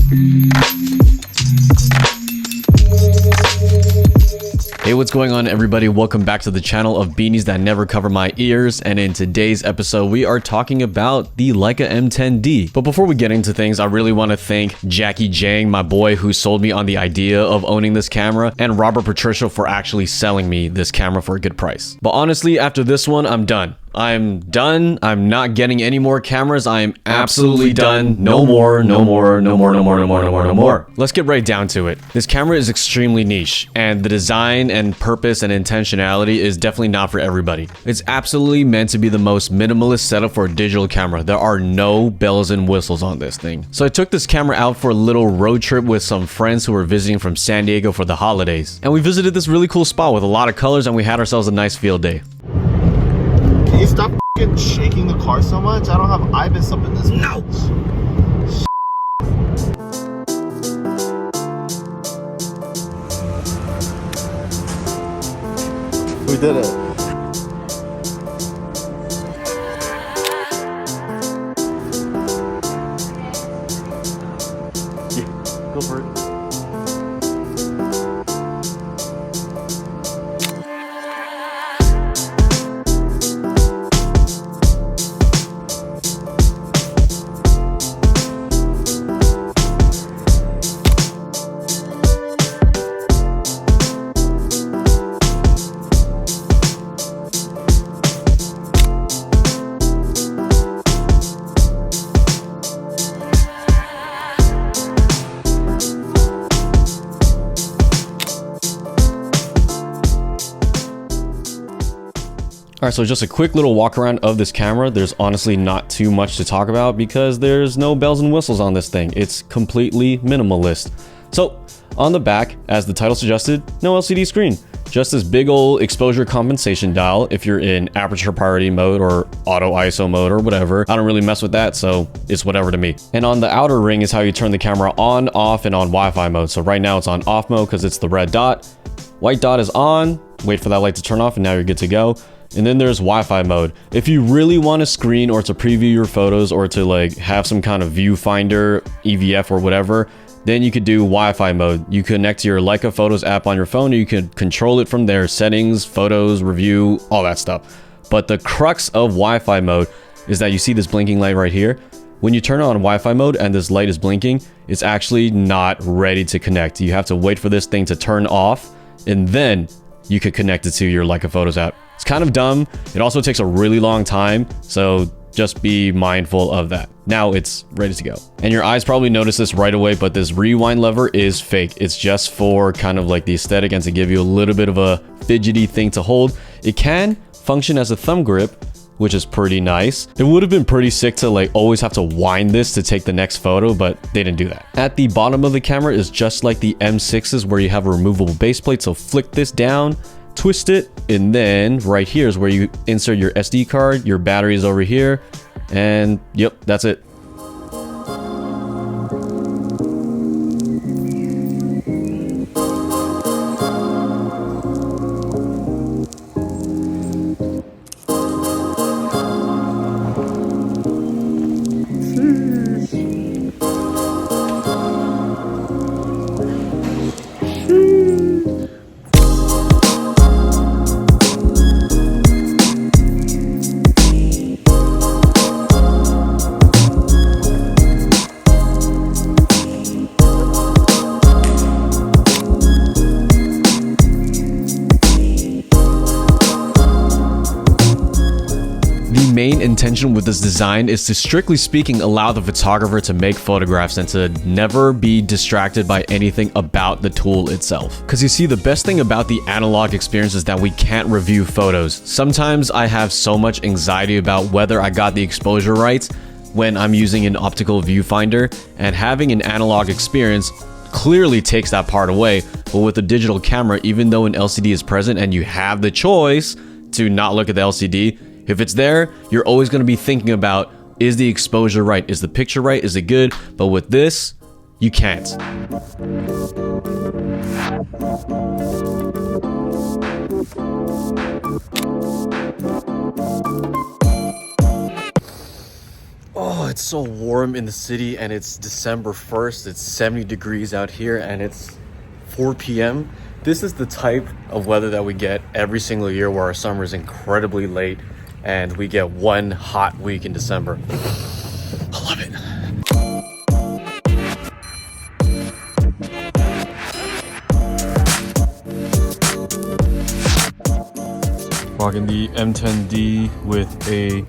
Hey, what's going on, everybody? Welcome back to the channel of beanies that never cover my ears. And in today's episode, we are talking about the Leica M10-D. But before we get into things, I really want to thank Jackie Jang, my boy, who sold me on the idea of owning this camera, and Robert Patricia for actually selling me this camera for a good price. But honestly, after this one, I'm done. I'm done. I'm not getting any more cameras. I am absolutely done. No more. Let's get right down to it. This camera is extremely niche, and the design and purpose and intentionality is definitely not for everybody. It's absolutely meant to be the most minimalist setup for a digital camera. There are no bells and whistles on this thing. So I took this camera out for a little road trip with some friends who were visiting from San Diego for the holidays. And we visited this really cool spot with a lot of colors, and we had ourselves a nice field day. Can you stop shaking the car so much? I don't have IBIS up in this bitch. We did it. Yeah, go for it. Alright, so just a quick little walk around of this camera. There's honestly not too much to talk about because there's no bells and whistles on this thing. It's completely minimalist. So on the back, as the title suggested, no LCD screen. Just this big old exposure compensation dial if you're in aperture priority mode or auto ISO mode or whatever. I don't really mess with that, so it's whatever to me. And on the outer ring is how you turn the camera on, off, and on Wi-Fi mode. So right now it's on off mode because it's the red dot. White dot is on. Wait for that light to turn off and now you're good to go. And then there's Wi-Fi mode. If you really want to screen or to preview your photos or to like have some kind of viewfinder, EVF or whatever, then you could do Wi-Fi mode. You connect to your Leica Photos app on your phone, and you can control it from there. Settings, photos, review, all that stuff. But the crux of Wi-Fi mode is that you see this blinking light right here. When you turn on Wi-Fi mode and this light is blinking, it's actually not ready to connect. You have to wait for this thing to turn off, and then you could connect it to your Leica Photos app. It's kind of dumb. It also takes a really long time, so just be mindful of that. Now it's ready to go. And your eyes probably notice this right away, but this rewind lever is fake. It's just for kind of like the aesthetic and to give you a little bit of a fidgety thing to hold. It can function as a thumb grip, which is pretty nice. It would have been pretty sick to like always have to wind this to take the next photo, but they didn't do that. At the bottom of the camera is just like the M6s where you have a removable base plate. So flick this down, twist it, and then right here is where you insert your SD card. Your battery is over here, and yep, that's it. Main intention with this design is to, strictly speaking, allow the photographer to make photographs and to never be distracted by anything about the tool itself. Because you see, the best thing about the analog experience is that we can't review photos. Sometimes I have so much anxiety about whether I got the exposure right when I'm using an optical viewfinder, and having an analog experience clearly takes that part away. But with a digital camera, even though an LCD is present and you have the choice to not look at the LCD, if it's there, you're always going to be thinking about, is the exposure right? Is the picture right? Is it good? But with this, you can't. Oh, it's so warm in the city and it's December 1st. It's 70 degrees out here and it's 4 p.m. This is the type of weather that we get every single year where our summer is incredibly late and we get one hot week in December. I love it. Rocking the M10-D with a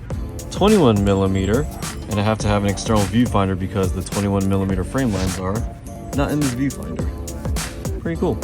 21mm, and I have to have an external viewfinder because the 21mm frame lens are not in this viewfinder. Pretty cool.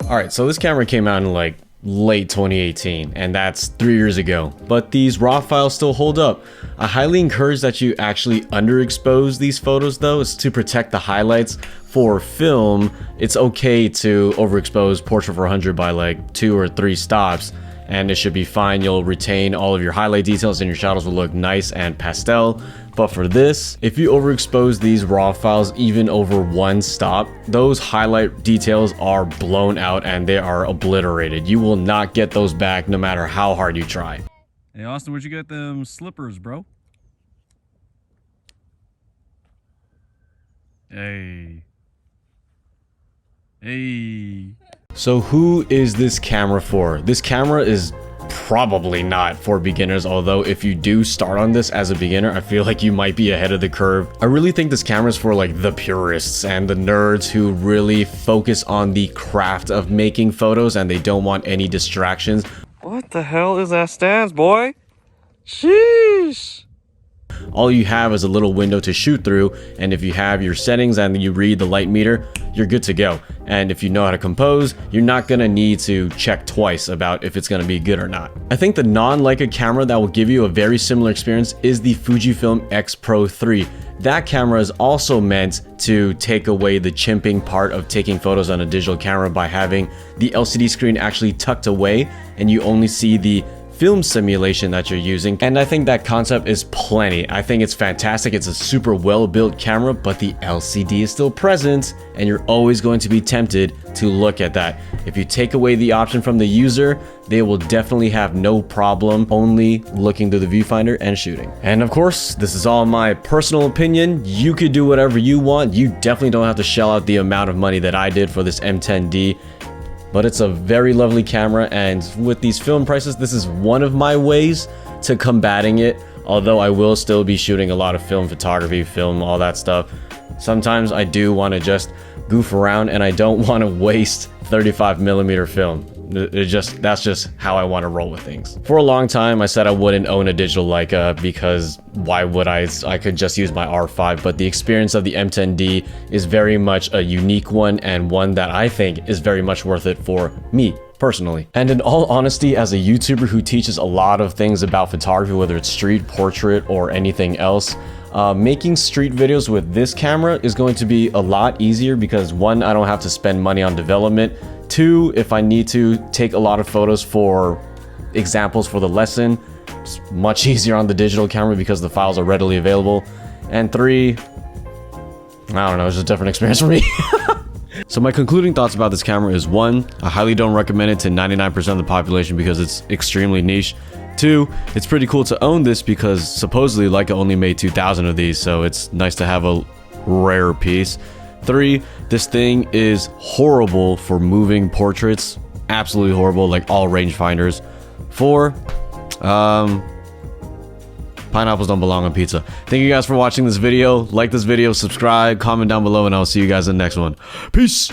Alright, so this camera came out in like late 2018, and that's 3 years ago, but these raw files still hold up. I highly encourage that you actually underexpose these photos though, is to protect the highlights. For film, it's okay to overexpose portrait for 100 by like 2 or 3 stops, and it should be fine. You'll retain all of your highlight details and your shadows will look nice and pastel. But for this, if you overexpose these raw files even over 1 stop, those highlight details are blown out and they are obliterated. You will not get those back no matter how hard you try. Hey Austin, where'd you get them slippers, bro? Hey. Hey. So who is this camera for? This camera is probably not for beginners, although if you do start on this as a beginner, I feel like you might be ahead of the curve. I really think this camera is for like the purists and the nerds who really focus on the craft of making photos and they don't want any distractions. What the hell is that stance, boy? Sheesh. All you have is a little window to shoot through, and if you have your settings and you read the light meter, you're good to go. And if you know how to compose, you're not gonna need to check twice about if it's gonna be good or not. I think the non-Leica camera that will give you a very similar experience is the Fujifilm X Pro 3. That camera is also meant to take away the chimping part of taking photos on a digital camera by having the LCD screen actually tucked away and you only see the film simulation that you're using, and I think that concept is plenty. I think it's fantastic. It's a super well-built camera, but the LCD is still present and you're always going to be tempted to look at that. If you take away the option from the user, they will definitely have no problem only looking through the viewfinder and shooting. And of course, this is all my personal opinion. You could do whatever you want. You definitely don't have to shell out the amount of money that I did for this M10-D. But it's a very lovely camera, and with these film prices, this is one of my ways to combating it, although I will still be shooting a lot of film photography, film, all that stuff. Sometimes I do want to just goof around and I don't want to waste 35mm film. That's just how I want to roll with things. For a long time, I said I wouldn't own a digital Leica because why would I? I could just use my R5, but the experience of the M10-D is very much a unique one and one that I think is very much worth it for me personally. And in all honesty, as a YouTuber who teaches a lot of things about photography, whether it's street, portrait, or anything else, making street videos with this camera is going to be a lot easier because 1, I don't have to spend money on development. 2, if I need to take a lot of photos for examples for the lesson, it's much easier on the digital camera because the files are readily available. And 3, I don't know, it's just a different experience for me. So my concluding thoughts about this camera is 1, I highly don't recommend it to 99% of the population because it's extremely niche. 2, it's pretty cool to own this because supposedly Leica only made 2,000 of these, so it's nice to have a rare piece. 3, this thing is horrible for moving portraits, absolutely horrible, like all rangefinders. 4, pineapples don't belong on pizza. Thank you guys for watching this video. Like this video, subscribe, comment down below, and I'll see you guys in the next one. Peace.